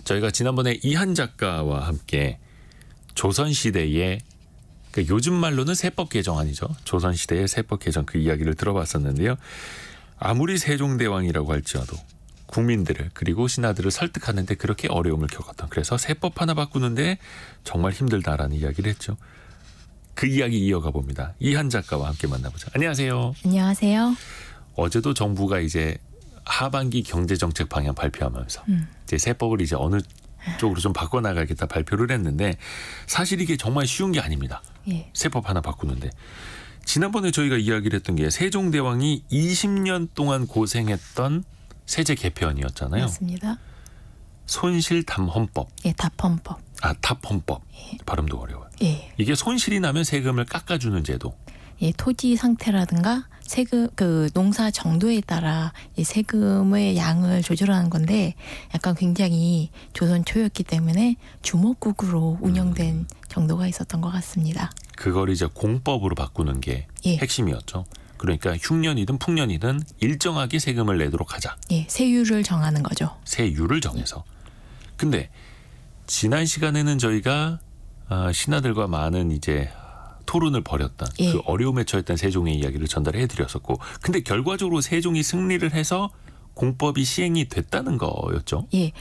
저희가 지난번에 이한 작가와 함께 조선시대의 요즘 말로는 세법 개정안이죠. 조선시대의 세법 개정 그 이야기를 들어봤었는데요. 아무리 세종대왕이라고 할지라도 국민들을 그리고 신하들을 설득하는데 그렇게 어려움을 겪었던, 그래서 세법 하나 바꾸는데 정말 힘들다라는 이야기를 했죠. 그 이야기 이어가 봅니다. 이한 작가와 함께 만나보죠. 안녕하세요. 안녕하세요. 어제도 정부가 이제 하반기 경제정책 방향 발표하면서 이제 세법을 이제 어느 쪽으로 좀 바꿔나가겠다 발표를 했는데, 사실 이게 정말 쉬운 게 아닙니다. 예. 세법 하나 바꾸는데. 지난번에 저희가 이야기를 했던 게 세종대왕이 20년 동안 고생했던 세제 개편이었잖아요. 맞습니다. 손실담헌법. 예, 답헌법. 답헌법. 예. 발음도 어려워요. 예. 이게 손실이 나면 세금을 깎아주는 제도. 예, 토지 상태라든가 세금 농사 정도에 따라 이 세금의 양을 조절하는 건데, 약간 굉장히 조선 초였기 때문에 주먹국으로 운영된 정도가 있었던 것 같습니다. 그걸 이제 공법으로 바꾸는 게 예. 핵심이었죠. 그러니까 흉년이든 풍년이든 일정하게 세금을 내도록 하자. 예, 세율을 정하는 거죠. 세율을 정해서. 근데 지난 시간에는 저희가 신하들과 많은 이제 토론을 벌였던 예. 그 어려움에 처했던 세종의 이야기를 전달해 드렸었고, 근데 결과적으로 세종이 승리를 해서 공법이 시행이 됐다는 거였죠. 예.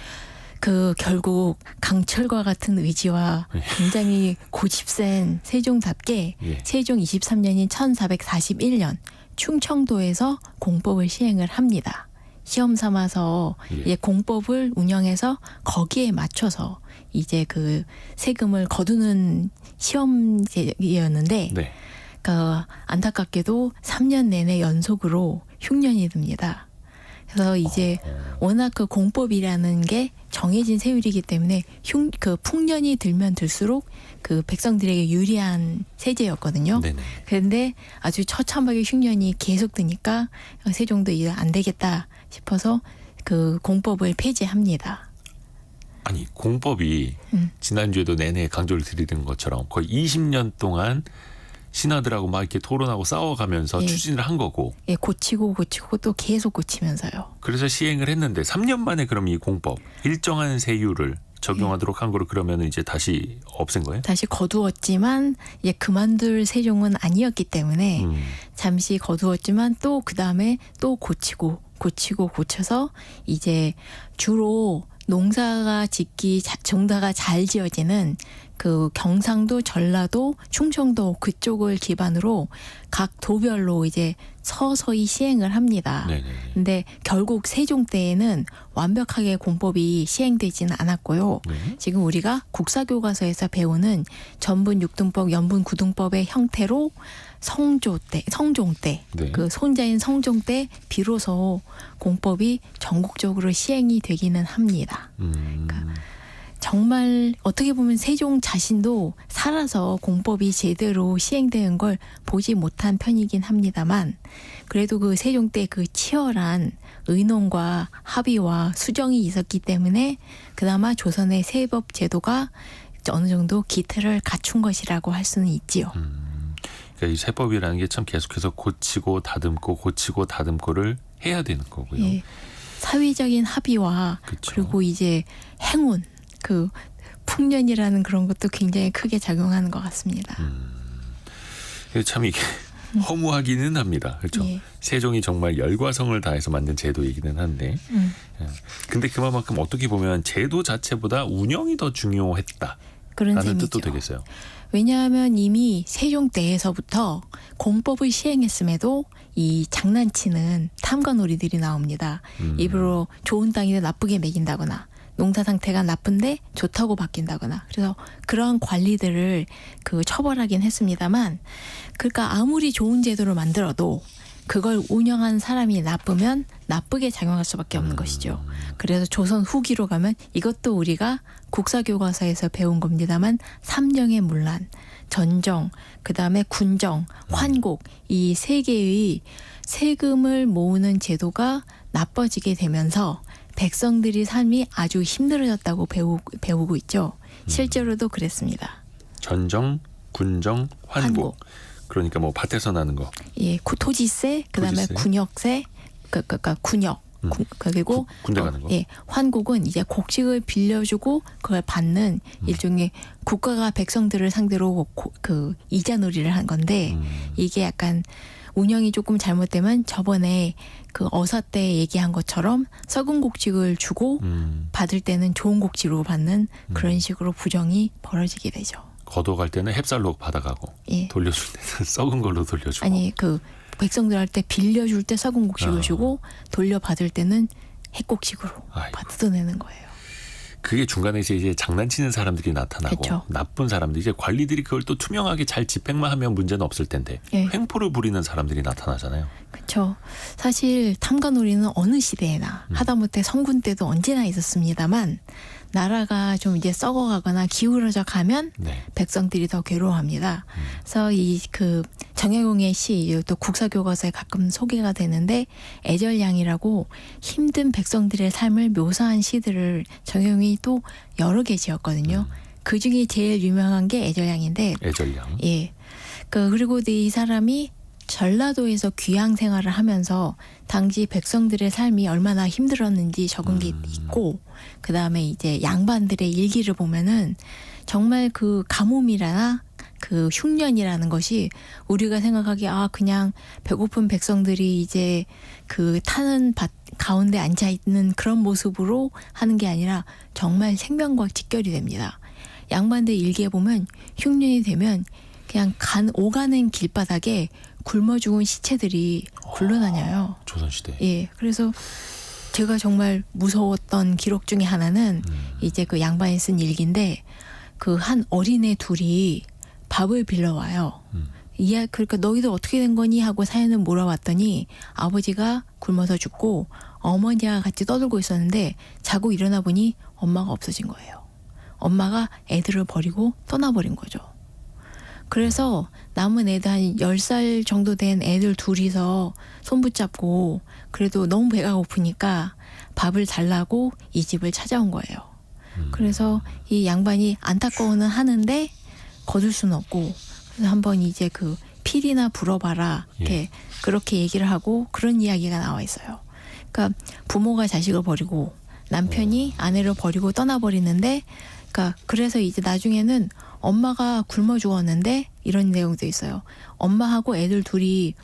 결국 강철과 같은 의지와 굉장히 고집센 세종답게 예. 세종 23년인 1441년 충청도에서 공법을 시행을 합니다. 시험 삼아서 예. 이제 공법을 운영해서 거기에 맞춰서 이제 그 세금을 거두는 시험제였는데, 네. 안타깝게도 3년 내내 연속으로 흉년이 듭니다. 그래서 이제 워낙 그 공법이라는 게 정해진 세율이기 때문에 풍년이 들면 들수록 그 백성들에게 유리한 세제였거든요. 네네. 그런데 아주 처참하게 흉년이 계속 드니까 세종도 이제 안 되겠다 싶어서 그 공법을 폐지합니다. 아니, 공법이 지난주에도 내내 강조를 드리는 것처럼 거의 20년 동안 신하들하고 막 이렇게 토론하고 싸워가면서 예. 추진을 한 거고, 예, 고치고 또 계속 고치면서요. 그래서 시행을 했는데 3년 만에 그럼 이 공법 일정한 세율을 적용하도록 한 거를 그러면 이제 다시 없앤 거예요? 다시 거두었지만 이제 그만둘 세종은 아니었기 때문에 잠시 거두었지만 또 그 다음에 또 고쳐서 이제 주로 농사가 정다가 잘 지어지는 그 경상도, 전라도, 충청도 그쪽을 기반으로 각 도별로 이제 서서히 시행을 합니다. 네네. 근데 결국 세종 때에는 완벽하게 공법이 시행되지는 않았고요. 네. 지금 우리가 국사교과서에서 배우는 전분 6등법, 연분 9등법의 형태로 성종 때, 네. 그 손자인 성종 때 비로소 공법이 전국적으로 시행이 되기는 합니다. 정말 어떻게 보면 세종 자신도 살아서 공법이 제대로 시행되는 걸 보지 못한 편이긴 합니다만, 그래도 그 세종 때 그 치열한 의논과 합의와 수정이 있었기 때문에 그나마 조선의 세법 제도가 어느 정도 기틀을 갖춘 것이라고 할 수는 있지요. 그러니까 이 세법이라는 게 참 계속해서 고치고 다듬고를 해야 되는 거고요. 예, 사회적인 합의와 그쵸. 그리고 이제 행운, 그 풍년이라는 그런 것도 굉장히 크게 작용하는 것 같습니다. 참 이게 허무하기는 합니다. 그렇죠? 예. 세종이 정말 열과성을 다해서 만든 제도이기는 한데, 근데 그만큼 어떻게 보면 제도 자체보다 운영이 더 중요했다라는 그런 셈이죠. 뜻도 되겠어요. 왜냐하면 이미 세종 때에서부터 공법을 시행했음에도 이 장난치는 탐관오리들이 나옵니다. 일부러 좋은 땅이라 나쁘게 매긴다거나, 농사 상태가 나쁜데 좋다고 바뀐다거나, 그래서 그러한 관리들을 처벌하긴 했습니다만, 그러니까 아무리 좋은 제도를 만들어도 그걸 운영한 사람이 나쁘면 나쁘게 작용할 수밖에 없는 것이죠. 그래서 조선 후기로 가면 이것도 우리가 국사교과서에서 배운 겁니다만, 삼정의 문란, 전정, 그다음에 군정, 환곡, 이 세 개의 세금을 모으는 제도가 나빠지게 되면서 백성들의 삶이 아주 힘들어졌다고 배우고 있죠. 실제로도 그랬습니다. 전정, 군정, 환곡. 그러니까 뭐 밭에서 나는 거. 예, 토지세, 그다음에 토지세. 군역세, 군역, 그리고 군대 가는 거. 예, 환국은 이제 곡식을 빌려주고 그걸 받는 일종의 국가가 백성들을 상대로 그 이자놀이를 한 건데 이게 약간 운영이 조금 잘못되면 저번에 그 어사 때 얘기한 것처럼 썩은 곡식을 주고 받을 때는 좋은 곡식으로 받는 그런 식으로 부정이 벌어지게 되죠. 걷어갈 때는 햅쌀로 받아가고 예. 돌려줄 때는 썩은 걸로 돌려주고. 아니 그 백성들한테 빌려줄 때 썩은 곡식을 아. 주고 돌려받을 때는 핵곡식으로 아이고. 받아내는 거예요. 그게 중간에 이제 장난치는 사람들이 나타나고 그쵸. 나쁜 사람들 이제 관리들이 그걸 또 투명하게 잘 집행만 하면 문제는 없을 텐데 예. 횡포를 부리는 사람들이 나타나잖아요. 그렇죠. 사실 탐관오리는 어느 시대에나 하다못해 성군 때도 언제나 있었습니다만 나라가 좀 이제 썩어가거나 기울어져 가면 네. 백성들이 더 괴로워합니다. 그래서 이 그 정약용의 시, 또 국사교과서에 가끔 소개가 되는데 애절량이라고 힘든 백성들의 삶을 묘사한 시들을 정약용이 또 여러 개 지었거든요. 그 중에 제일 유명한 게 애절량인데, 애절량. 예. 그리고 이 사람이 전라도에서 귀양 생활을 하면서 당시 백성들의 삶이 얼마나 힘들었는지 적은 게 있고, 그 다음에 이제 양반들의 일기를 보면은 정말 그 가뭄이라나 그 흉년이라는 것이 우리가 생각하기에 그냥 배고픈 백성들이 이제 그 타는 밭 가운데 앉아 있는 그런 모습으로 하는 게 아니라 정말 생명과 직결이 됩니다. 양반들 일기에 보면 흉년이 되면 그냥 오가는 길바닥에 굶어 죽은 시체들이 굴러다녀요. 조선시대. 예, 그래서 제가 정말 무서웠던 기록 중에 하나는 이제 그 양반이 쓴 일기인데 그 한 어린애 둘이 밥을 빌려와요. 그러니까 너희들 어떻게 된 거니 하고 사연을 물어봤더니 아버지가 굶어서 죽고 어머니와 같이 떠들고 있었는데 자고 일어나 보니 엄마가 없어진 거예요. 엄마가 애들을 버리고 떠나버린 거죠. 그래서 남은 애들 한 10살 정도 된 애들 둘이서 손붙잡고 그래도 너무 배가 고프니까 밥을 달라고 이 집을 찾아온 거예요. 그래서 이 양반이 안타까워는 하는데 거둘 수는 없고 그래서 한번 이제 그 필이나 불어봐라 이렇게 그렇게 얘기를 하고 그런 이야기가 나와 있어요. 그러니까 부모가 자식을 버리고 남편이 아내를 버리고 떠나버리는데 그러니까 그래서 이제 나중에는 엄마가 굶어 죽었는데 이런 내용도 있어요. 엄마하고 애들 둘이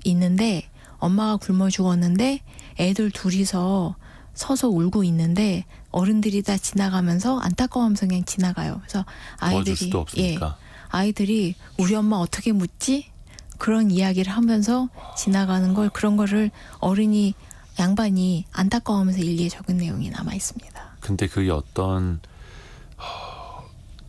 있는데 엄마가 굶어 죽었는데 애들 둘이서 서서 울고 있는데 어른들이 다 지나가면서 안타까워하면서 그냥 지나가요. 그래서 도와줄 수도 없으니까. 아이들이 우리 엄마 어떻게 묻지? 그런 이야기를 하면서 지나가는 걸 그런 거를 어른이 양반이 안타까워하면서 일기에 적은 내용이 남아 있습니다. 근데 그게 어떤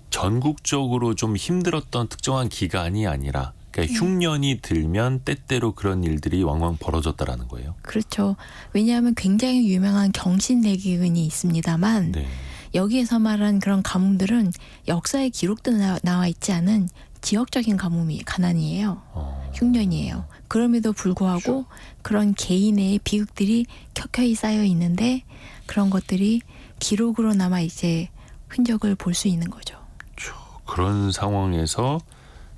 전국적으로 좀 힘들었던 특정한 기간이 아니라 그러니까 흉년이 들면 때때로 그런 일들이 왕왕 벌어졌다라는 거예요. 그렇죠. 왜냐하면 굉장히 유명한 경신대기근이 있습니다만 네. 여기에서 말한 그런 가뭄들은 역사에 기록도 나와 있지 않은 지역적인 가난이에요. 흉년이에요. 그럼에도 불구하고 그런 개인의 비극들이 켜켜이 쌓여 있는데 그런 것들이 기록으로 남아 이제 흔적을 볼 수 있는 거죠. 그런 상황에서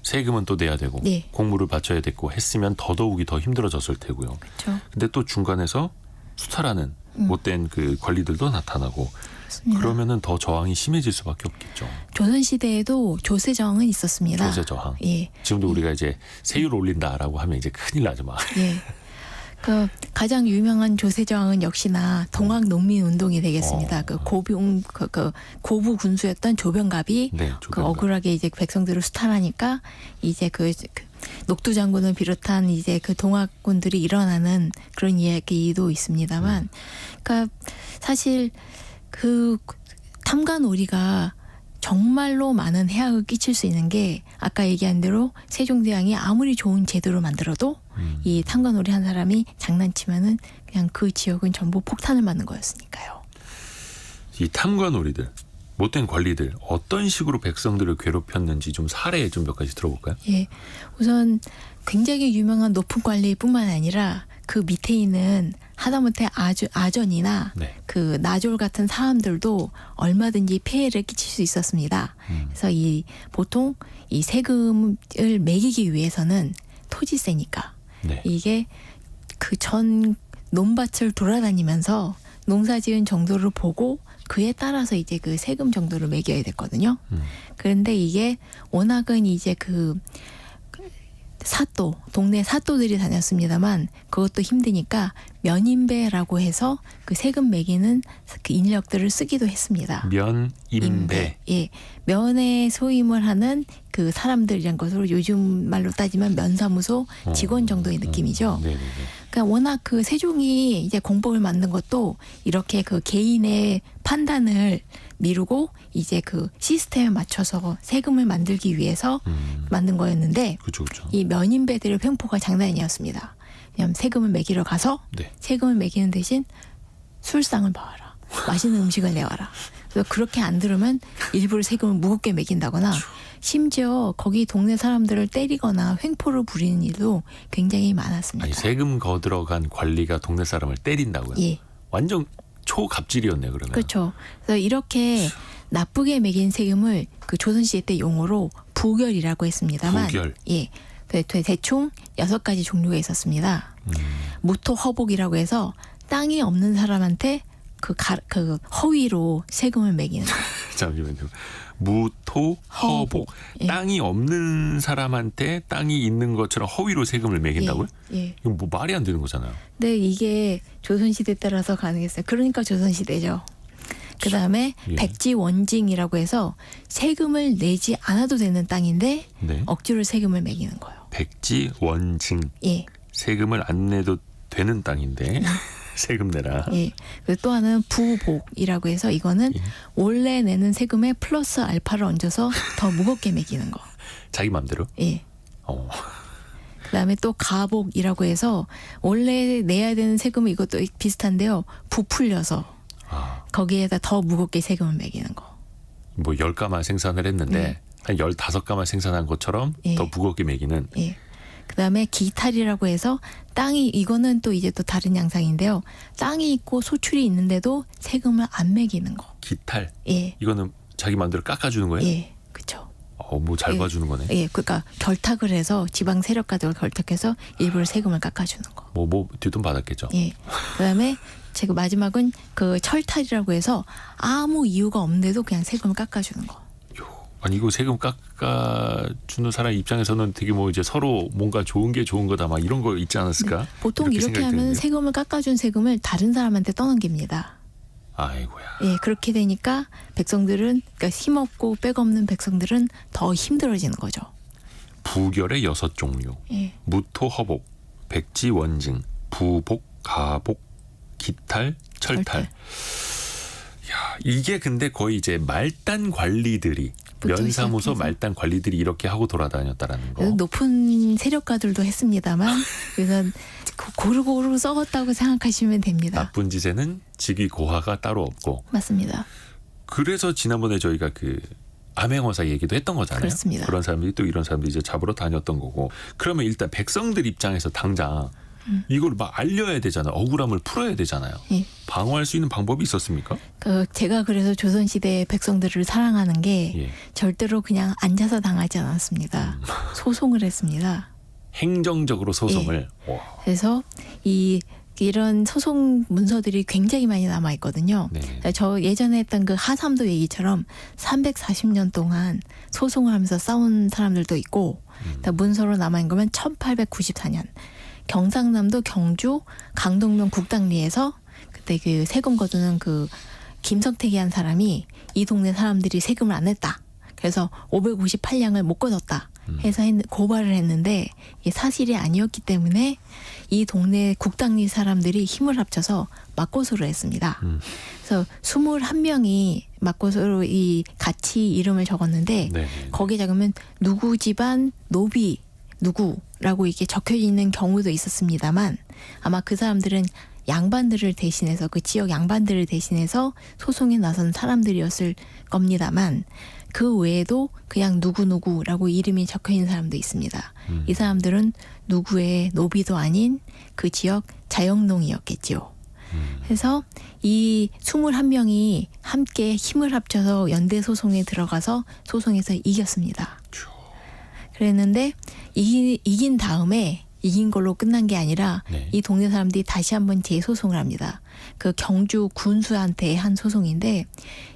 세금은 또 내야 되고 네. 공물을 바쳐야 됐고 했으면 더더욱이 더 힘들어졌을 테고요. 그렇죠. 근데 또 중간에서 수탈하는 못된 그 관리들도 나타나고 그렇습니다. 그러면은 더 저항이 심해질 수밖에 없겠죠. 조선 시대에도 조세저항은 있었습니다. 조세 저항. 예. 지금도 우리가 이제 세율 올린다라고 하면 이제 큰일 나죠 막. 예. 그 가장 유명한 조세저항은 역시나 동학농민운동이 되겠습니다. 그 고부 군수였던 조병갑이 네, 그 조병갑. 억울하게 이제 백성들을 수탈하니까 이제 그 녹두 장군을 비롯한 이제 그 동학군들이 일어나는 그런 이야기도 있습니다만, 그러니까 사실 그 탐관오리가 정말로 많은 해악을 끼칠 수 있는 게 아까 얘기한 대로 세종대왕이 아무리 좋은 제도를 만들어도 이 탐관오리 한 사람이 장난치면은 그냥 그 지역은 전부 폭탄을 맞는 거였으니까요. 이 탐관오리들, 못된 관리들 어떤 식으로 백성들을 괴롭혔는지 좀 사례 좀 몇 가지 들어볼까요? 예, 우선 굉장히 유명한 높은 관리뿐만 아니라 그 밑에 있는 하다못해 아전이나 네. 그 나졸 같은 사람들도 얼마든지 폐해를 끼칠 수 있었습니다. 그래서 보통 이 세금을 매기기 위해서는 토지세니까 네. 이게 그 전 논밭을 돌아다니면서 농사지은 정도를 보고 그에 따라서 이제 그 세금 정도를 매겨야 됐거든요. 그런데 이게 워낙은 이제 그 사또, 동네 사또들이 다녔습니다만 그것도 힘드니까 면인배라고 해서 그 세금 매기는 그 인력들을 쓰기도 했습니다. 면인배. 예. 면에 소임을 하는 그 사람들이란 것으로 요즘 말로 따지면 면사무소 직원 정도의 느낌이죠. 네네네. 그러니까 워낙 그 세종이 이제 공법을 만든 것도 이렇게 그 개인의 판단을 미루고 이제 그 시스템에 맞춰서 세금을 만들기 위해서 만든 거였는데 그렇죠. 이 면인배들의 횡포가 장난이 아니었습니다. 왜냐하면 세금을 매기러 가서 네. 세금을 매기는 대신 술상을 봐와라. 맛있는 음식을 내와라. 그래서 그렇게 안 들으면 일부러 세금을 무겁게 매긴다거나 심지어 거기 동네 사람들을 때리거나 횡포를 부리는 일도 굉장히 많았습니다. 아니 세금 거들어간 관리가 동네 사람을 때린다고요? 예. 완전 초갑질이었네 그러면. 그렇죠. 그래서 이렇게 나쁘게 매긴 세금을 그 조선시대 때 용어로 부결이라고 했습니다만 부결. 예. 대충 6가지 종류가 있었습니다. 무토허복이라고 해서 땅이 없는 사람한테 그 허위로 세금을 매기는 거예요. 잠시만요. 무토허복. 예. 땅이 없는 사람한테 땅이 있는 것처럼 허위로 세금을 매긴다고요? 예. 이거 뭐 말이 안 되는 거잖아요. 근데 이게 조선시대 따라서 가능했어요. 그러니까 조선시대죠. 그 다음에 예. 백지원징이라고 해서 세금을 내지 않아도 되는 땅인데 네. 억지로 세금을 매기는 거예요. 백지원징. 예. 세금을 안 내도 되는 땅인데 세금 내라. 예. 그리고 또 하나는 부복이라고 해서 이거는 예. 원래 내는 세금에 플러스 알파를 얹어서 더 무겁게 매기는 거. 자기 마음대로. 예. 어. 그다음에 또 가복이라고 해서 원래 내야 되는 세금은 이것도 비슷한데요. 부풀려서 아, 거기에다 더 무겁게 세금을 매기는 거. 뭐 10가마 생산을 했는데 한 15가마 생산한 것처럼 예. 더 무겁게 매기는. 예. 그다음에 기탈이라고 해서 땅이 이거는 또 이제 또 다른 양상인데요. 땅이 있고 소출이 있는데도 세금을 안 매기는 거. 기탈. 예. 이거는 자기 마음대로 깎아주는 거예요? 예. 그렇죠. 뭐 잘 예. 봐주는 거네. 예. 그러니까 결탁을 해서 지방 세력가들을 결탁해서 일부러 세금을 깎아주는 거. 뭐 뒷돈 받았겠죠. 예. 그다음에 제가 마지막은 그 철탈이라고 해서 아무 이유가 없는데도 그냥 세금을 깎아주는 거. 아니 이거 세금 깎아주는 사람 입장에서는 되게 뭐 이제 서로 뭔가 좋은 게 좋은 거다 막 이런 거 있지 않았을까? 보통 이렇게 생각이 하면 드는데요. 세금을 깎아준 세금을 다른 사람한테 떠넘깁니다. 아이고야. 예, 그렇게 되니까 백성들은 그러니까 힘없고 백없는 백성들은 더 힘들어지는 거죠. 부결의 6종류. 예. 무토허복, 백지원징, 부복, 가복, 기탈, 철탈. 야, 이게 근데 거의 이제 말단 관리들이 면사무소 시작해서. 말단 관리들이 이렇게 하고 돌아다녔다라는 거. 그래서 높은 세력가들도 했습니다만 그래서 고루고루 썩었다고 생각하시면 됩니다. 나쁜 짓에는 직위 고하가 따로 없고. 맞습니다. 그래서 지난번에 저희가 그 암행어사 얘기도 했던 거잖아요. 그렇습니다. 그런 사람들이 또 이런 사람들이 이제 잡으러 다녔던 거고. 그러면 일단 백성들 입장에서 당장 이걸 막 알려야 되잖아요. 억울함을 풀어야 되잖아요. 예. 방어할 수 있는 방법이 있었습니까? 제가 그래서 조선시대 백성들을 사랑하는 게 예. 절대로 그냥 앉아서 당하지 않았습니다. 소송을 했습니다. 행정적으로 소송을. 와. 그래서 이런 소송 문서들이 굉장히 많이 남아 있거든요. 네. 저 예전에 했던 그 하삼도 얘기처럼 340년 동안 소송을 하면서 싸운 사람들도 있고 문서로 남아 있는 거면 1894년 경상남도 경주 강동면 국당리에서 그때 그 세금 거두는 그 김성택이한 사람이 이 동네 사람들이 세금을 안 냈다. 그래서 558량을 못 거뒀다. 해서 고발을 했는데 이게 사실이 아니었기 때문에 이 동네 국당리 사람들이 힘을 합쳐서 맞고소를 했습니다. 그래서 21명이 맞고소로 이 같이 이름을 적었는데 네. 거기에 적으면 누구 집안 노비 누구라고 이렇게 적혀 있는 경우도 있었습니다만 아마 그 사람들은 양반들을 대신해서 그 지역 양반들을 대신해서 소송에 나선 사람들이었을 겁니다만 그 외에도 그냥 누구누구라고 이름이 적혀 있는 사람도 있습니다. 이 사람들은 누구의 노비도 아닌 그 지역 자영농이었겠지요. 그래서 이 21명이 함께 힘을 합쳐서 연대 소송에 들어가서 소송에서 이겼습니다. 그랬는데 이긴 다음에 이긴 걸로 끝난 게 아니라 네. 이 동네 사람들이 다시 한번 재소송을 합니다. 그 경주 군수한테 한 소송인데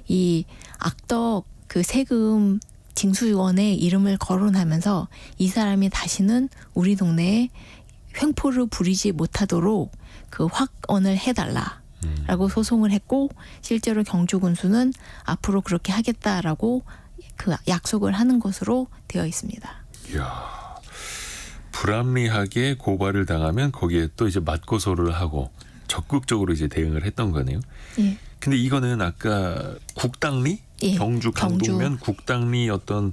이 악덕 그 세금 징수원의 이름을 거론하면서 이 사람이 다시는 우리 동네에 횡포를 부리지 못하도록 그 확언을 해달라라고 소송을 했고 실제로 경주 군수는 앞으로 그렇게 하겠다라고 그 약속을 하는 것으로 되어 있습니다. 이야, 불합리하게 고발을 당하면 거기에 또 이제 맞고소를 하고 적극적으로 이제 대응을 했던 거네요. 예. 근데 이거는 아까 국당리? 예, 경주 강동면 국당리 어떤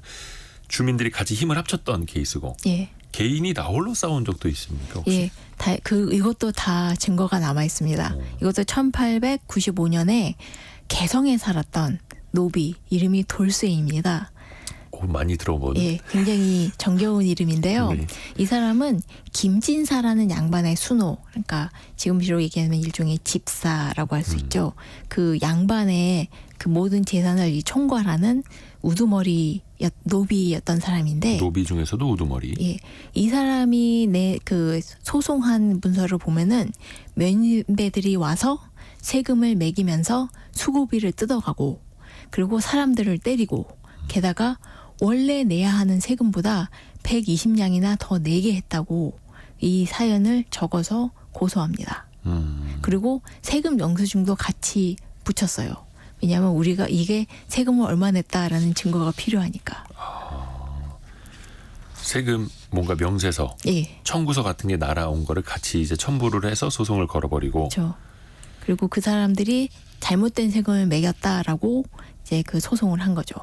주민들이 같이 힘을 합쳤던 케이스고 예. 개인이 나 홀로 싸운 적도 있습니까? 혹시? 예, 이것도 다 증거가 남아 있습니다. 이것도 1895년에 개성에 살았던 노비 이름이 돌쇠입니다. 많이 들어본. 예, 굉장히 정겨운 이름인데요. 네. 이 사람은 김진사라는 양반의 수노, 그러니까 지금식으로 얘기하면 일종의 집사라고 할 수 있죠. 그 양반의 그 모든 재산을 총괄하는 우두머리 노비였던 사람인데, 노비 중에서도 우두머리. 예, 이 사람이 그 소송한 문서를 보면은 면배들이 와서 세금을 매기면서 수고비를 뜯어가고, 그리고 사람들을 때리고, 게다가 원래 내야 하는 세금보다 120냥이나 더 내게 했다고 이 사연을 적어서 고소합니다. 그리고 세금 영수증도 같이 붙였어요. 왜냐하면 우리가 이게 세금을 얼마 냈다라는 증거가 필요하니까. 세금 뭔가 명세서, 예, 청구서 같은 게 날아온 거를 같이 이제 첨부를 해서 소송을 걸어버리고. 그렇죠. 그리고 그 사람들이 잘못된 세금을 매겼다라고 이제 그 소송을 한 거죠.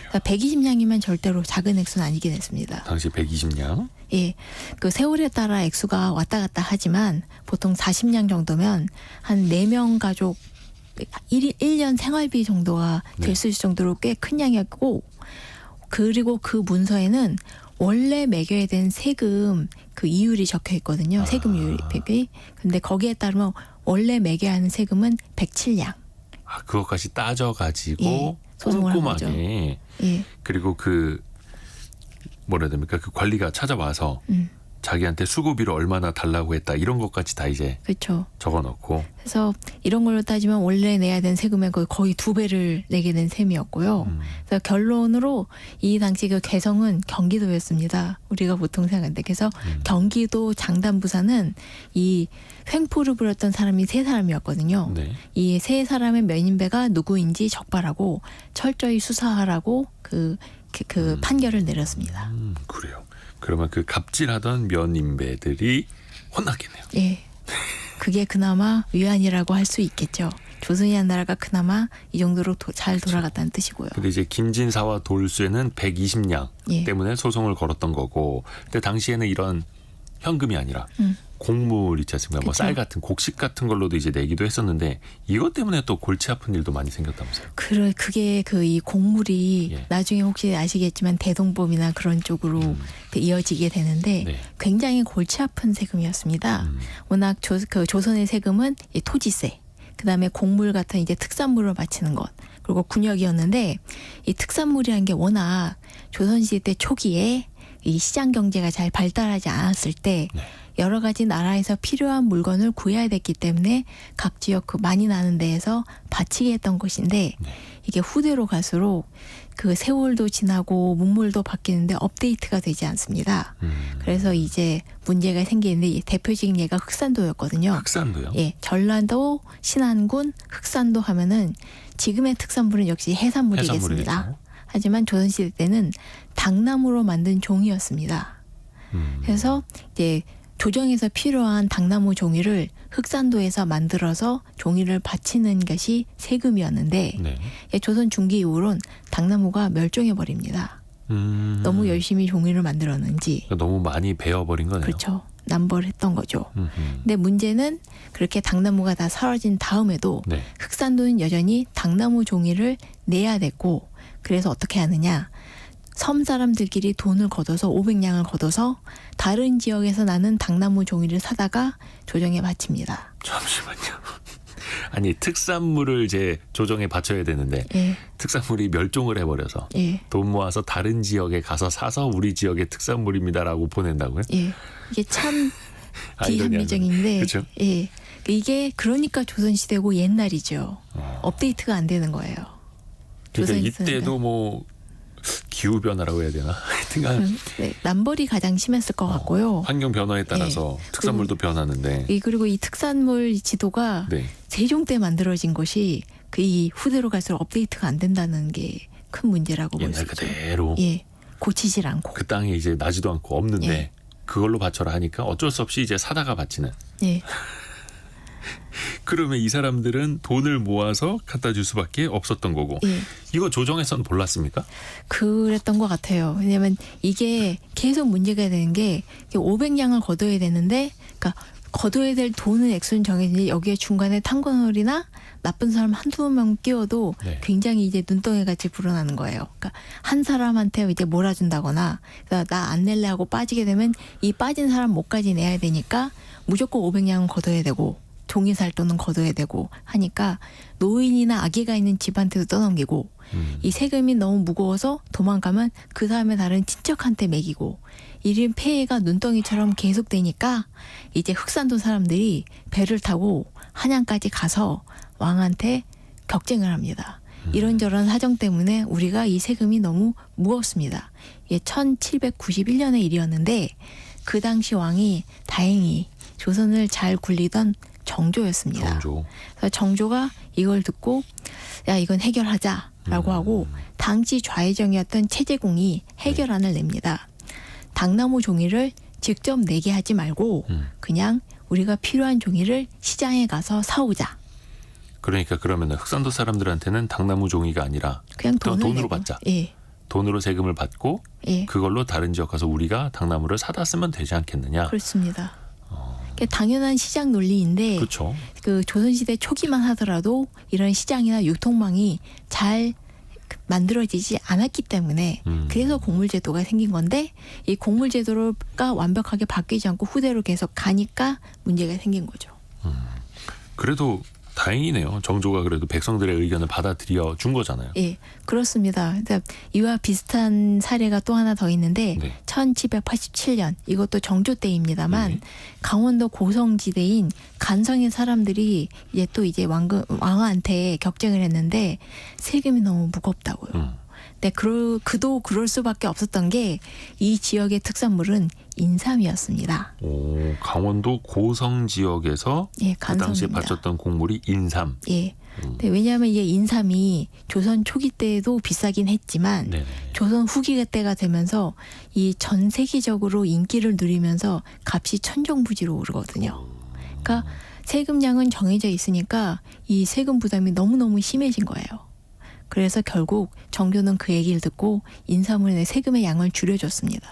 그러니까 120냥이면 절대로 작은 액수는 아니긴 했습니다. 당시 120냥. 예, 그 세월에 따라 액수가 왔다 갔다 하지만 보통 40냥 정도면 한 4명 가족 1년 생활비 정도가 될 수 있을 정도로 꽤 큰 양이었고, 그리고 그 문서에는 원래 매겨야 된 세금 그 이율이 적혀 있거든요. 세금 이율이. 근데 거기에 따르면 원래 매겨야 하는 세금은 107냥. 그것까지 따져가지고 예, 소송을 한 거죠. 꼼꼼하게. 예. 그리고 그 뭐라 해야 됩니까? 그 관리가 찾아와서 자기한테 수고비를 얼마나 달라고 했다 이런 것까지 다 이제 그렇죠. 적어놓고. 그래서 이런 걸로 따지면 원래 내야 된 세금의 거의 2배를 내게 된 셈이었고요. 그래서 결론으로 이 당시 그 개성은 경기도였습니다. 우리가 보통 생각하는데. 그래서 경기도 장담부사는 이 횡포를 부렸던 사람이 3사람이었거든요. 네. 이 3사람의 면인배가 누구인지 적발하고 철저히 수사하라고 그 판결을 내렸습니다. 그래요. 그러면 그 갑질하던 면인배들이 혼났겠네요. 예. 그게 그나마 위안이라고 할 수 있겠죠. 조선이라는 나라가 그나마 이 정도로 잘 돌아갔다는 뜻이고요. 근데 이제 김진사와 돌쇠는 120냥 예. 때문에 소송을 걸었던 거고, 근데 당시에는 이런 현금이 아니라 곡물 있지 않습니까? 뭐 그쵸. 쌀 같은 곡식 같은 걸로도 이제 내기도 했었는데 이것 때문에 또 골치 아픈 일도 많이 생겼다면서요. 그게 이 곡물이 예. 나중에 혹시 아시겠지만 대동법이나 그런 쪽으로 이어지게 되는데 네. 굉장히 골치 아픈 세금이었습니다. 워낙 조선의 세금은 이 토지세, 그다음에 곡물 같은 이제 특산물을 바치는 것, 그리고 군역이었는데 이 특산물이라는 게 워낙 조선시대 때 초기에 이 시장 경제가 잘 발달하지 않았을 때 네. 여러 가지 나라에서 필요한 물건을 구해야 됐기 때문에 각 지역 그 많이 나는 데에서 바치게 했던 것인데 네. 이게 후대로 갈수록 그 세월도 지나고 문물도 바뀌는데 업데이트가 되지 않습니다. 그래서 이제 문제가 생기는데 이 대표적인 예가 흑산도였거든요. 흑산도요? 예, 전라도, 신안군, 흑산도 하면은 지금의 특산물은 역시 해산물이겠습니다. 해산물이겠죠. 하지만 조선시대 때는 당나무로 만든 종이였습니다. 그래서 이제 조정에서 필요한 당나무 종이를 흑산도에서 만들어서 종이를 바치는 것이 세금이었는데 네. 조선 중기 이후로는 당나무가 멸종해 버립니다. 너무 열심히 종이를 만들었는지. 너무 많이 베어버린 거네요. 그렇죠. 남벌했던 거죠. 근데 문제는 그렇게 당나무가 다 사라진 다음에도 네. 흑산도는 여전히 당나무 종이를 내야 됐고, 그래서 어떻게 하느냐. 섬 사람들끼리 돈을 걷어서 500냥을 걷어서 다른 지역에서 나는 당나무 종이를 사다가 조정에 바칩니다. 잠시만요. 아니 특산물을 이제 조정에 바쳐야 되는데 예, 특산물이 멸종을 해버려서 예, 돈 모아서 다른 지역에 가서 사서 우리 지역의 특산물입니다라고 보낸다고요? 예. 이게 참 아이러니한 비합리적인데, 그렇죠? 예, 이게 그러니까 조선시대고 옛날이죠. 업데이트가 안 되는 거예요. 그러니까 조선시대는. 이때도 뭐 기후 변화라고 해야 되나? 하여튼간 네, 남벌이 가장 심했을 것 같고요. 환경 변화에 따라서 특산물도 변하는데. 그리고 이 특산물 지도가 네. 세종 때 만들어진 것이 그 이 후대로 갈수록 업데이트가 안 된다는 게 큰 문제라고 볼 수 옛날 있죠. 그대로 예, 고치질 않고. 그 땅에 이제 나지도 않고 없는데 예. 그걸로 바쳐라 하니까 어쩔 수 없이 이제 사다가 바치는. 예, 그러면 이 사람들은 돈을 모아서 갖다 줄 수밖에 없었던 거고. 예. 이거 조정에서는 몰랐습니까? 그랬던 것 같아요. 왜냐하면 이게 계속 문제가 되는 게 500냥을 거둬야 되는데, 그러니까 거둬야 될 돈은 액수는 정해지는데 여기에 중간에 탕건월이나 나쁜 사람 한두 명 끼워도 네. 굉장히 이제 눈덩이 같이 불어나는 거예요. 그러니까 한 사람한테 이제 몰아준다거나 나 안 낼래 하고 빠지게 되면 이 빠진 사람 목까지 내야 되니까 무조건 500냥은 거둬야 되고 종이살 돈은 거둬야 되고 하니까 노인이나 아기가 있는 집한테도 떠넘기고 이 세금이 너무 무거워서 도망가면 그 다음에 다른 친척한테 매기고 이런 폐해가 눈덩이처럼 계속되니까 이제 흑산도 사람들이 배를 타고 한양까지 가서 왕한테 격쟁을 합니다. 이런저런 사정 때문에 우리가 이 세금이 너무 무겁습니다. 이게 1791년의 일이었는데 그 당시 왕이 다행히 조선을 잘 굴리던 정조였습니다. 정조. 그래서 정조가 이걸 듣고 야 이건 해결하자라고 하고 당시 좌의정이었던 최재공이 해결안을 냅니다. 당나무 종이를 직접 내게 하지 말고 그냥 우리가 필요한 종이를 시장에 가서 사오자. 그러니까 그러면 흑산도 사람들한테는 당나무 종이가 아니라 그냥 돈으로 돈을 내고. 받자. 예, 돈으로 세금을 받고 예, 그걸로 다른 지역 가서 우리가 당나무를 사다 쓰면 되지 않겠느냐. 그렇습니다. 그게 당연한 시장 논리인데 그렇죠. 그 조선시대 초기만 하더라도 이런 시장이나 유통망이 잘 만들어지지 않았기 때문에 그래서 곡물제도가 생긴 건데 이 곡물제도가 완벽하게 바뀌지 않고 후대로 계속 가니까 문제가 생긴 거죠. 그래도 다행이네요. 정조가 그래도 백성들의 의견을 받아들여 준 거잖아요. 예, 그렇습니다. 그러니까 이와 비슷한 사례가 또 하나 더 있는데 네. 1787년 이것도 정조 때입니다만 네. 강원도 고성지대인 간성의 사람들이 이제 또 이제 왕한테 격쟁을 했는데 세금이 너무 무겁다고요. 근데 그도 그럴 수밖에 없었던 게 이 지역의 특산물은 인삼이었습니다. 오, 강원도 고성 지역에서 예, 그 당시에 간성입니다. 바쳤던 곡물이 인삼. 예. 근데 왜냐하면 이게 인삼이 조선 초기 때도 비싸긴 했지만 네네. 조선 후기 때가 되면서 이 전 세계적으로 인기를 누리면서 값이 천정부지로 오르거든요. 그러니까 세금량은 정해져 있으니까 이 세금 부담이 너무너무 심해진 거예요. 그래서 결국 정조는 그 얘기를 듣고 인삼을 세금의 양을 줄여줬습니다.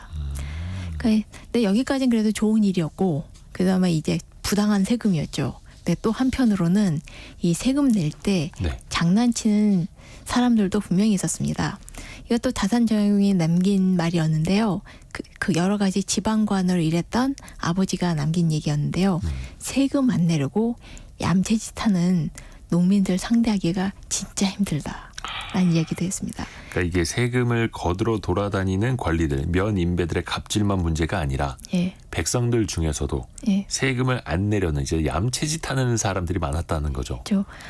그러니까 근데 여기까지는 그래도 좋은 일이었고 그다음에 이제 부당한 세금이었죠. 근데 또 한편으로는 이 세금 낼 때 네. 장난치는 사람들도 분명히 있었습니다. 이것도 다산정용이 남긴 말이었는데요. 그 여러 가지 지방관으로 일했던 아버지가 남긴 얘기였는데요. 세금 안 내려고 얌체짓하는 농민들 상대하기가 진짜 힘들다라는 이야기도 했습니다. 그러니까 이게 세금을 거들어 돌아다니는 관리들, 면인배들의 갑질만 문제가 아니라 예, 백성들 중에서도 예. 세금을 안 내려는 이제 얌체짓하는 사람들이 많았다는 거죠.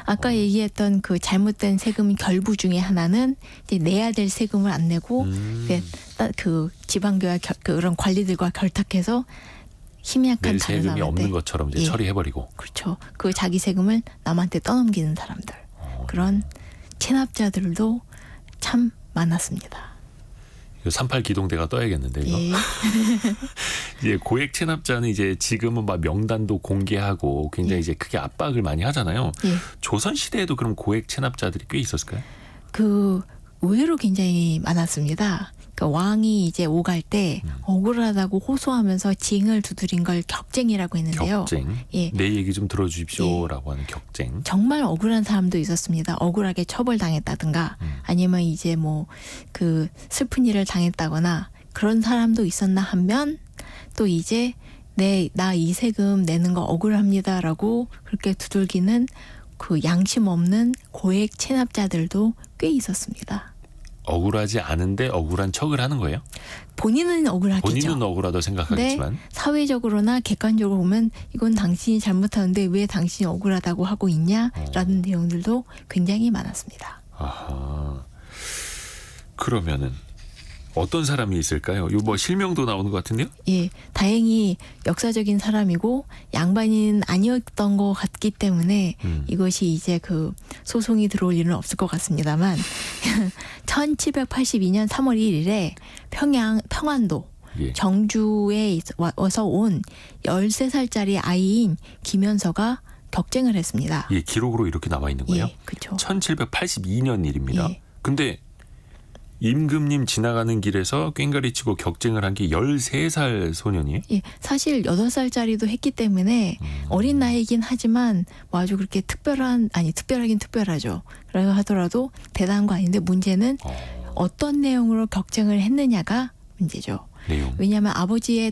아까 얘기했던 그 잘못된 세금 결부 중에 하나는 이제 내야 될 세금을 안 내고 이제 그 지방교와 그런 관리들과 결탁해서 힘이 약한 낼 다른 세금이 사람한테 없는 것처럼 이제 예. 처리해버리고. 그렇죠. 그 자기 세금을 남한테 떠넘기는 사람들 그런 체납자들도 참 많았습니다. 38 기동대가 떠야겠는데 이거. 예. 이제 고액 체납자는 이제 지금은 막 명단도 공개하고 굉장히 이제 크게 압박을 많이 하잖아요. 예. 조선 시대에도 그럼 고액 체납자들이 꽤 있었을까요? 그 의외로 굉장히 많았습니다. 그러니까 왕이 이제 오갈 때 억울하다고 호소하면서 징을 두드린 걸 격쟁이라고 했는데요. 격쟁. 예. 내 얘기 좀 들어주십시오라고 하는 격쟁. 정말 억울한 사람도 있었습니다. 억울하게 처벌당했다든가 아니면 이제 뭐 그 슬픈 일을 당했다거나 그런 사람도 있었나 하면 또 이제 나 이 세금 내는 거 억울합니다라고 그렇게 두들기는 그 양심 없는 고액 체납자들도 꽤 있었습니다. 억울하지 않은데 억울한 척을 하는 거예요? 본인은 억울하겠죠. 본인은 억울하다고 생각하겠지만 네, 사회적으로나 객관적으로 보면 이건 당신이 잘못하는데 왜 당신이 억울하다고 하고 있냐라는 내용들도 굉장히 많았습니다. 아하. 그러면은 어떤 사람이 있을까요? 이거 뭐 실명도 나오는 것 같은데요? 예, 다행히 역사적인 사람이고 양반인 아니었던 것 같기 때문에 이것이 이제 그 소송이 들어올 일은 없을 것 같습니다만 1782년 3월 1일에 평안도 예. 정주에 와서 온 13살짜리 아이인 김현서가 격쟁을 했습니다. 예, 기록으로 이렇게 나와 있는 거예요? 예, 그렇죠. 1782년 일입니다. 예. 근데 임금님 지나가는 길에서 꽹가리 치고 격쟁을 한 게 13살 소년이에요? 예, 사실 8살짜리도 했기 때문에 어린 나이긴 하지만 뭐 아주 그렇게 특별하긴 특별하죠. 그래서 하더라도 대단한 거 아닌데 문제는 어떤 내용으로 격쟁을 했느냐가 문제죠. 내용. 왜냐하면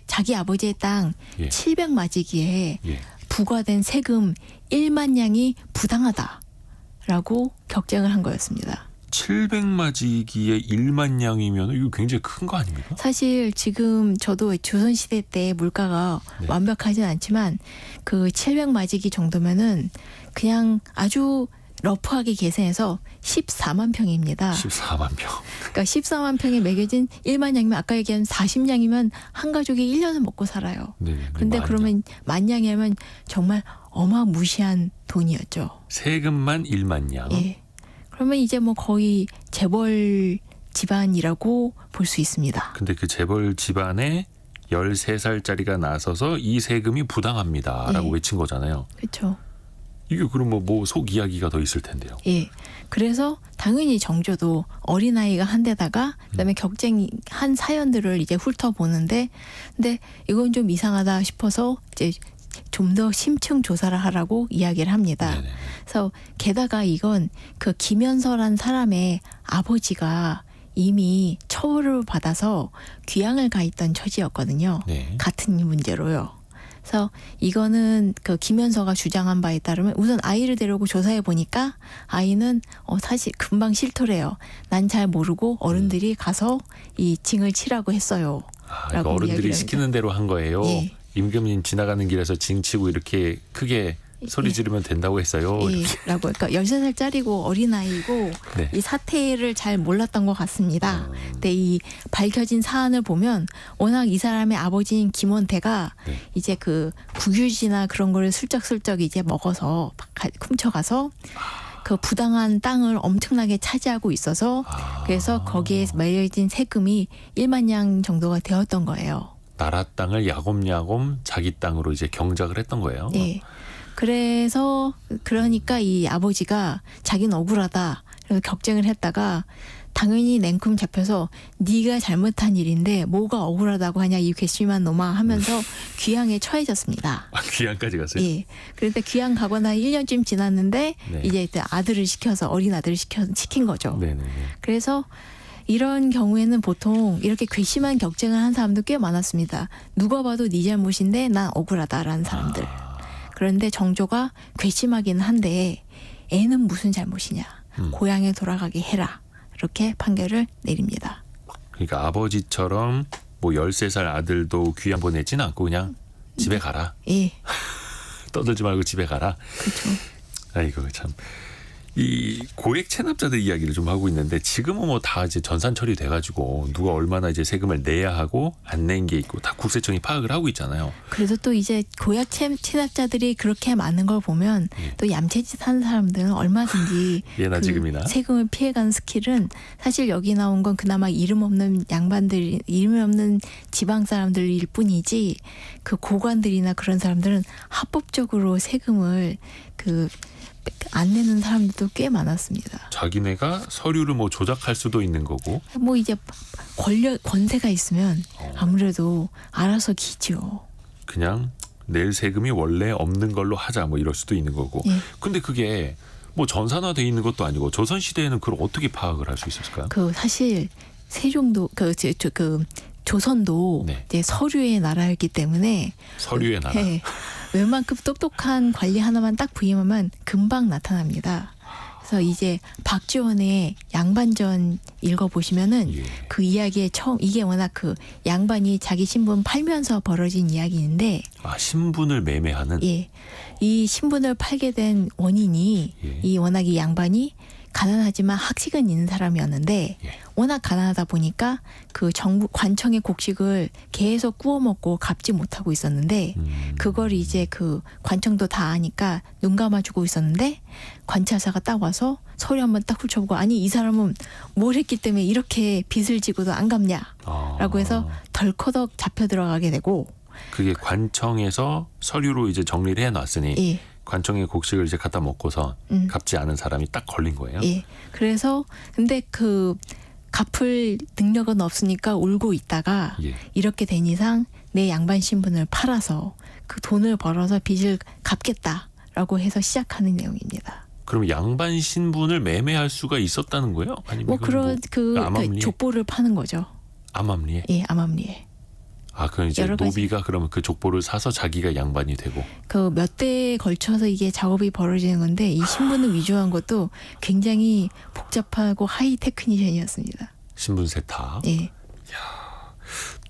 자기 아버지의 땅 예. 700마지기에 예. 부과된 세금 1만 냥이 부당하다라고 격쟁을 한 거였습니다. 700마지기에 1만 냥이면 이거 굉장히 큰 거 아닙니까? 사실 지금 저도 조선시대 때 물가가 네. 완벽하진 않지만 그 700마지기 정도면은 그냥 아주 러프하게 계산해서 14만 평입니다. 14만 평. 그러니까 14만 평에 매겨진 1만 냥이면 아까 얘기한 40냥이면 한 가족이 1년을 먹고 살아요. 네. 그런데 그러면 만 냥이면 정말 어마무시한 돈이었죠. 세금만 1만 냥. 예. 그러면 이제 뭐 거의 재벌 집안이라고 볼 수 있습니다. 근데 그 재벌 집안에 13살짜리가 나서서 이 세금이 부당합니다라고 예. 외친 거잖아요. 그렇죠. 이게 그럼 뭐 속 이야기가 더 있을 텐데요. 예. 그래서 당연히 정조도 어린아이가 한 데다가 그다음에 격쟁한 사연들을 이제 훑어보는데 근데 이건 좀 이상하다 싶어서 이제 좀 더 심층 조사를 하라고 이야기를 합니다. 네네. 그래서 게다가 이건 그 김현서란 사람의 아버지가 이미 처벌을 받아서 귀양을 가 있던 처지였거든요. 네. 같은 문제로요. 그래서 이거는 그 김현서가 주장한 바에 따르면 우선 아이를 데려오고 조사해 보니까 아이는 사실 금방 실토래요. 난 잘 모르고 어른들이 가서 이 징을 치라고 했어요. 그러니까 어른들이 이야기를 시키는 대로 한 거예요. 예. 임금님 지나가는 길에서 징 치고 이렇게 크게 소리 지르면 된다고 했어요. 예, 이렇게. 라고 그러니까 13살짜리고 어린아이고 네. 이 사태를 잘 몰랐던 것 같습니다. 근데 이 밝혀진 사안을 보면 워낙 이 사람의 아버지인 김원태가 네. 이제 그 국유지나 그런 거를 슬쩍슬쩍 이제 먹어서 훔쳐가서 그 부당한 땅을 엄청나게 차지하고 있어서 그래서 거기에 매겨진 세금이 1만 냥 정도가 되었던 거예요. 나라 땅을 야곱야곱 자기 땅으로 이제 경작을 했던 거예요. 네. 그래서 그러니까 이 아버지가 자기는 억울하다. 그래서 격쟁을 했다가 당연히 냉큼 잡혀서 네가 잘못한 일인데 뭐가 억울하다고 하냐 이 괘씸한 놈아 하면서 귀양에 처해졌습니다. 귀양까지 갔어요? 예. 그런데 귀양 가거나 1년쯤 지났는데 네. 이제 아들을 시켜서 어린 아들을 시킨 거죠. 네네네. 그래서 이런 경우에는 보통 이렇게 괘씸한 격쟁을 한 사람도 꽤 많았습니다. 누가 봐도 네 잘못인데 난 억울하다라는 사람들. 그런데 정조가 괘씸하긴 한데 애는 무슨 잘못이냐. 고향에 돌아가게 해라. 이렇게 판결을 내립니다. 그러니까 아버지처럼 뭐 13살 아들도 귀양 보내진 않고 그냥 집에 가라. 예. 떠들지 말고 집에 가라. 그렇죠. 아이고 참. 이 고액 체납자들 이야기를 좀 하고 있는데 지금은 뭐 다 이제 전산 처리돼가지고 누가 얼마나 이제 세금을 내야 하고 안 낸 게 있고 다 국세청이 파악을 하고 있잖아요. 그래서 또 이제 고액 체납자들이 그렇게 많은 걸 보면 또 얌체짓 하는 사람들은 얼마든지 예나 지금이나. 세금을 피해가는 스킬은 사실 여기 나온 건 그나마 이름 없는 양반들, 이름 없는 지방 사람들일 뿐이지 그 고관들이나 그런 사람들은 합법적으로 세금을 안 내는 사람들도 꽤 많았습니다. 자기네가 서류를 뭐 조작할 수도 있는 거고. 뭐 이제 권세가 있으면 아무래도 알아서 기죠. 그냥 낼 세금이 원래 없는 걸로 하자 뭐 이럴 수도 있는 거고. 예. 근데 그게 뭐 전산화돼 있는 것도 아니고 조선 시대에는 그걸 어떻게 파악을 할 수 있었을까요? 사실 세종도 조선도 네. 이제 서류의 나라였기 때문에 서류의 나라. 예, 웬만큼 똑똑한 관리 하나만 딱 부임하면 금방 나타납니다. 그래서 이제 박지원의 양반전 읽어보시면은 예. 그 이야기의 처음 이게 워낙 그 양반이 자기 신분 팔면서 벌어진 이야기인데 아, 신분을 매매하는. 예, 이 신분을 팔게 된 원인이 예. 이 워낙 이 양반이 가난하지만 학식은 있는 사람이었는데 예. 워낙 가난하다 보니까 그 정부 관청의 곡식을 계속 구워 먹고 갚지 못하고 있었는데 그걸 이제 그 관청도 다 아니까 눈 감아주고 있었는데 관찰사가 딱 와서 서류 한번 딱 훑어보고 아니 이 사람은 뭘 했기 때문에 이렇게 빚을 지고도 안 갚냐라고 해서 덜커덕 잡혀 들어가게 되고 그게 관청에서 서류로 이제 정리를 해놨으니 예. 관청의 곡식을 이제 갖다 먹고서 갚지 않은 사람이 딱 걸린 거예요. 예. 그래서 근데 그 갚을 능력은 없으니까 울고 있다가 예. 이렇게 된 이상 내 양반 신분을 팔아서 그 돈을 벌어서 빚을 갚겠다라고 해서 시작하는 내용입니다. 그럼 양반 신분을 매매할 수가 있었다는 거예요? 아니면 뭐 이건 그런 그 암암리에? 족보를 파는 거죠. 암암리에? 예, 암암리에. 아, 그럼 이제 여러 가지. 노비가 그러면 그 족보를 사서 자기가 양반이 되고. 그 몇 대에 걸쳐서 이게 작업이 벌어지는 건데 이 신분을 위조한 것도 굉장히 복잡하고 하이 테크니션이었습니다. 신분 세탁. 예.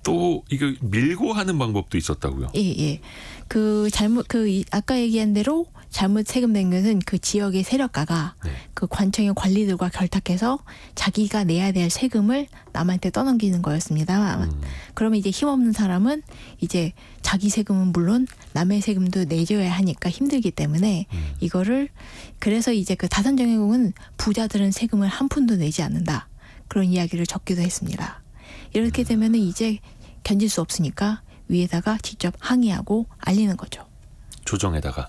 또 이거 밀고 하는 방법도 있었다고요? 예, 예. 그 잘못 아까 얘기한 대로 잘못 세금 낸 것은 그 지역의 세력가가 네. 그 관청의 관리들과 결탁해서 자기가 내야 될 세금을 남한테 떠넘기는 거였습니다. 그러면 이제 힘없는 사람은 이제 자기 세금은 물론 남의 세금도 내줘야 하니까 힘들기 때문에 이거를 그래서 이제 그 다산정해공은 부자들은 세금을 한 푼도 내지 않는다. 그런 이야기를 적기도 했습니다. 이렇게 되면은 이제 견딜 수 없으니까 위에다가 직접 항의하고 알리는 거죠. 조정에다가.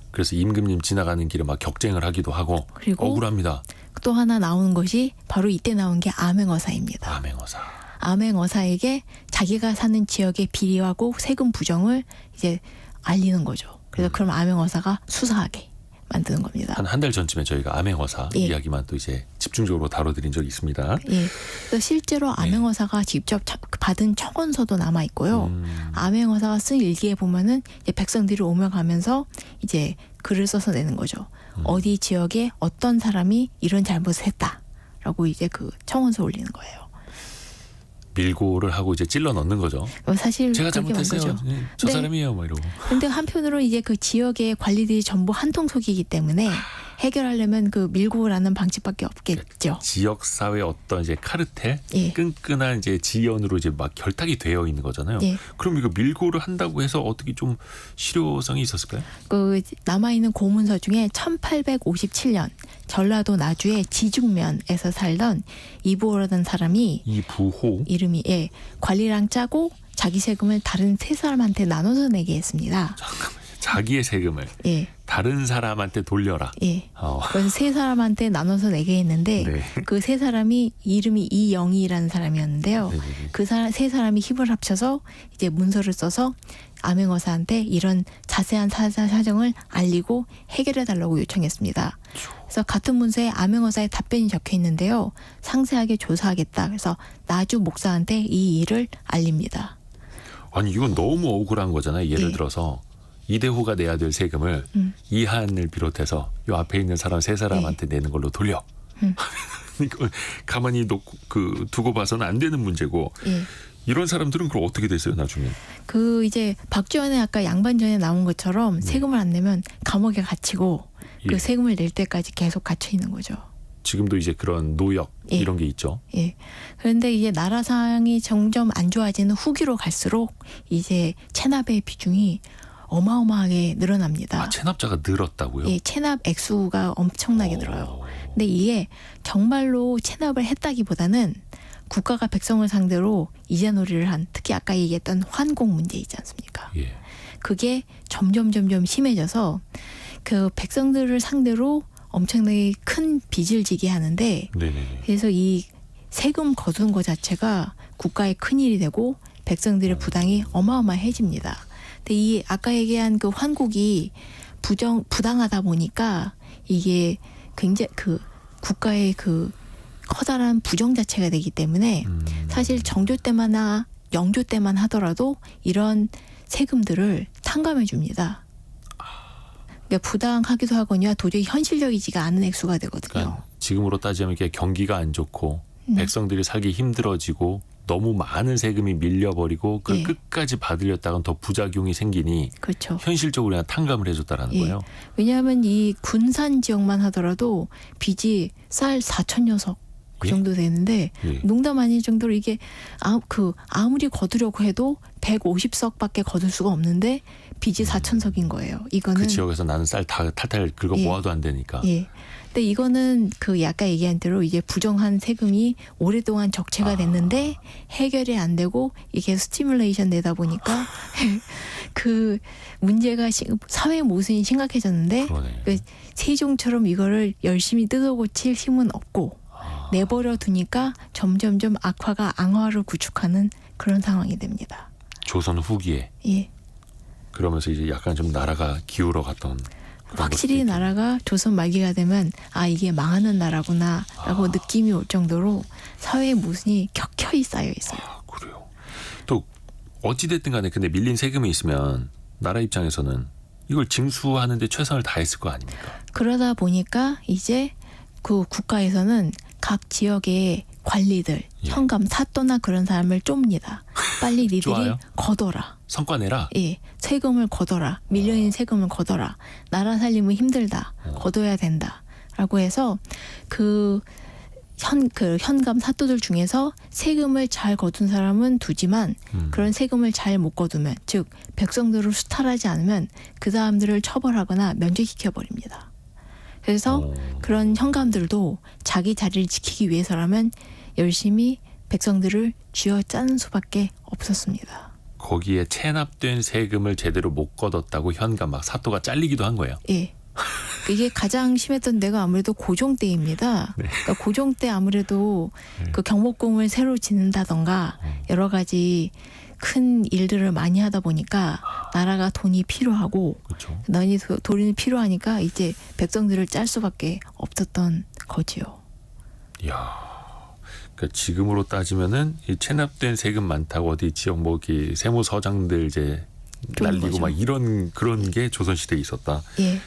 그래서 임금님 지나가는 길에 막 격쟁을 하기도 하고 그리고 억울합니다. 또 하나 나오는 것이 바로 이때 나온 게 암행어사입니다. 암행어사. 암행어사에게 자기가 사는 지역의 비리하고 세금 부정을 이제 알리는 거죠. 그래서 그럼 암행어사가 수사하게 만드는 겁니다. 한 달 전쯤에 저희가 암행어사 예. 이야기만 또 이제 집중적으로 다뤄드린 적이 있습니다. 예. 그래서 실제로 암행어사가 직접 받은 청원서도 남아 있고요. 암행어사가 쓴 일기에 보면은 이제 백성들이 오며 가면서 이제 글을 써서 내는 거죠. 어디 지역에 어떤 사람이 이런 잘못을 했다라고 이제 그 청원서 올리는 거예요. 밀고를 하고 이제 찔러 넣는 거죠. 사실 제가 그렇게 만 잘못했어요. 거죠. 네, 저 네. 사람이에요. 뭐 이러고. 근데 한편으로 이제 그 지역의 관리들이 전부 한통속이기 때문에 해결하려면 그 밀고라는 방식밖에 없겠죠. 지역 사회 어떤 이제 카르텔, 예. 끈끈한 이제 지연으로 이제 막 결탁이 되어 있는 거잖아요. 예. 그럼 이거 밀고를 한다고 해서 어떻게 좀 실효성이 있었을까요? 그 남아 있는 고문서 중에 1857년 전라도 나주의 지중면에서 살던 이부호라는 사람이 이 부호. 이름이 관리랑 짜고 자기 세금을 다른 세 사람한테 나눠서 내게 했습니다. 자기의 세금을 예. 다른 사람한테 돌려라. 예. 어. 그래서 세 사람한테 나눠서 내게 했는데 네. 그 세 사람이 이름이 이영희라는 사람이었는데요. 네네네. 그 세 사람이 힘을 합쳐서 이제 문서를 써서 암행어사한테 이런 자세한 사정을 알리고 해결해 달라고 요청했습니다. 그래서 같은 문서에 암행어사의 답변이 적혀 있는데요. 상세하게 조사하겠다. 그래서 나주 목사한테 이 일을 알립니다. 아니 이건 너무 억울한 거잖아요. 예를 예. 들어서 이대호가 내야 될 세금을 이한을 비롯해서 요 앞에 있는 사람 세 사람한테 내는 걸로 돌려. 이거 가만히 두고 봐서는 안 되는 문제고. 예. 이런 사람들은 그럼 어떻게 됐어요 나중에? 그 이제 박지원의 아까 양반전에 나온 것처럼 세금을 안 내면 감옥에 갇히고 예. 그 세금을 낼 때까지 계속 갇혀 있는 거죠. 지금도 이제 그런 노역 예. 이런 게 있죠. 예. 그런데 이제 나라 상황이 점점 안 좋아지는 후기로 갈수록 이제 체납의 비중이 어마어마하게 늘어납니다. 아, 체납자가 늘었다고요? 예, 체납 액수가 엄청나게 늘어요. 근데 이게 정말로 체납을 했다기보다는 국가가 백성을 상대로 이자놀이를 한 특히 아까 얘기했던 환공 문제 있지 않습니까? 예. 그게 점점 심해져서 그 백성들을 상대로 엄청나게 큰 빚을 지게 하는데 네네. 그래서 이 세금 거두는 것 자체가 국가의 큰일이 되고 백성들의 부당이 어마어마해집니다. 근데 이 아까 얘기한 그 환국이 부당하다 보니까 이게 굉장히 그 국가의 그 커다란 부정 자체가 되기 때문에 사실 정조 때만이나 영조 때만 하더라도 이런 세금들을 탕감해 줍니다. 그러니까 부당하기도 하거니와 도저히 현실적이지가 않은 액수가 되거든요. 그러니까 지금으로 따지면 이게 경기가 안 좋고 백성들이 살기 힘들어지고 너무 많은 세금이 밀려버리고 그걸 예. 끝까지 받으려다가는 더 부작용이 생기니 그렇죠. 현실적으로 그냥 탕감을 해줬다라는 예. 거예요. 왜냐하면 이 군산 지역만 하더라도 빚이 쌀 4천여석 그 예? 정도 되는데 예. 농담 아닐 정도로 이게 아무리 거두려고 해도 150석밖에 거둘 수가 없는데 빚이 4천석인 거예요. 이거는 그 지역에서 나는 쌀 다 탈탈 긁어 예. 모아도 안 되니까. 예. 근데 이거는 그 아까 얘기한 대로 이제 부정한 세금이 오랫동안 적체가 됐는데 해결이 안 되고 이게 스티뮬레이션 되다 보니까 그 문제가 사회 모순이 심각해졌는데 그러네. 그 세종처럼 이거를 열심히 뜯어고칠 힘은 없고 내버려 두니까 점점점 악화를 구축하는 그런 상황이 됩니다. 조선 후기에 예. 그러면서 이제 약간 좀 나라가 기울어 갔던 그런 확실히 것들이 나라가 조선 말기가 되면 이게 망하는 나라구나라고 느낌이 올 정도로 사회의 모순이 켜켜이 쌓여 있어요. 그래요. 또 어찌됐든 간에 근데 밀린 세금이 있으면 나라 입장에서는 이걸 징수하는데 최선을 다했을 거 아닙니까? 그러다 보니까 이제 그 국가에서는 각 지역의 관리들, 예. 현감, 사또나 그런 사람을 쫍니다. 빨리 니들이 좋아요. 걷어라. 성과 내라. 예, 세금을 걷어라. 밀려있는 세금을 걷어라. 나라 살림은 힘들다. 걷어야 된다. 라고 해서 그 현감 사또들 중에서 세금을 잘 거둔 사람은 두지만 그런 세금을 잘 못 거두면 즉 백성들을 수탈하지 않으면 그 사람들을 처벌하거나 면제시켜 버립니다. 그래서 그런 현감들도 자기 자리를 지키기 위해서라면 열심히 백성들을 쥐어짜는 수밖에 없었습니다. 거기에 체납된 세금을 제대로 못 걷었다고 현감 막 사또가 잘리기도 한 거예요. 예. 이게 가장 심했던 데가 아무래도 고종 때입니다. 네. 그러니까 고종 때 아무래도 그 경복궁을 새로 짓는다던가 여러 가지 큰 일들을 많이 하다 보니까 나라가 돈이 필요하고 그렇죠. 돈이 필요하니까 이제 백성들을 짤 수밖에 없었던 거지요. 이야. 그러니까 지금으로 따지면은 이 체납된 세금 많다고 어디 지역 뭐 이렇게 세무서장들 이제 좋은 날리고 거죠. 막 이런 그런 게 조선시대에 있었다. 예.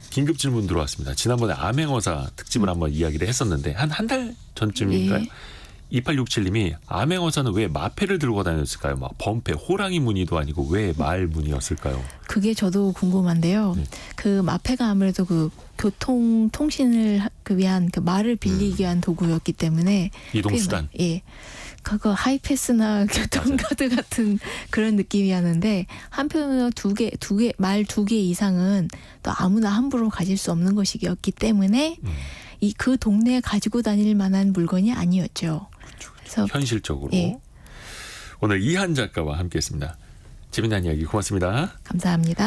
긴급 질문 들어왔습니다. 지난번에 암행어사 특집을 한번 이야기를 했었는데 한 달 전쯤인가요? 예. 2867님이 암행어사는 왜 마패를 들고 다녔을까요? 막 범패, 호랑이 무늬도 아니고 왜 말 무늬였을까요? 그게 저도 궁금한데요. 네. 그 마패가 아무래도 그 통신을 위한 그 말을 빌리기 위한 도구였기 때문에 이동수단. 예. 그거 하이패스나 교통카드 같은 그런 느낌이었는데 한편으로 말 두 개 이상은 또 아무나 함부로 가질 수 없는 것이었기 때문에 그 동네에 가지고 다닐 만한 물건이 아니었죠. 그래서 현실적으로. 예. 오늘 이한 작가와 함께했습니다. 재미난 이야기 고맙습니다. 감사합니다.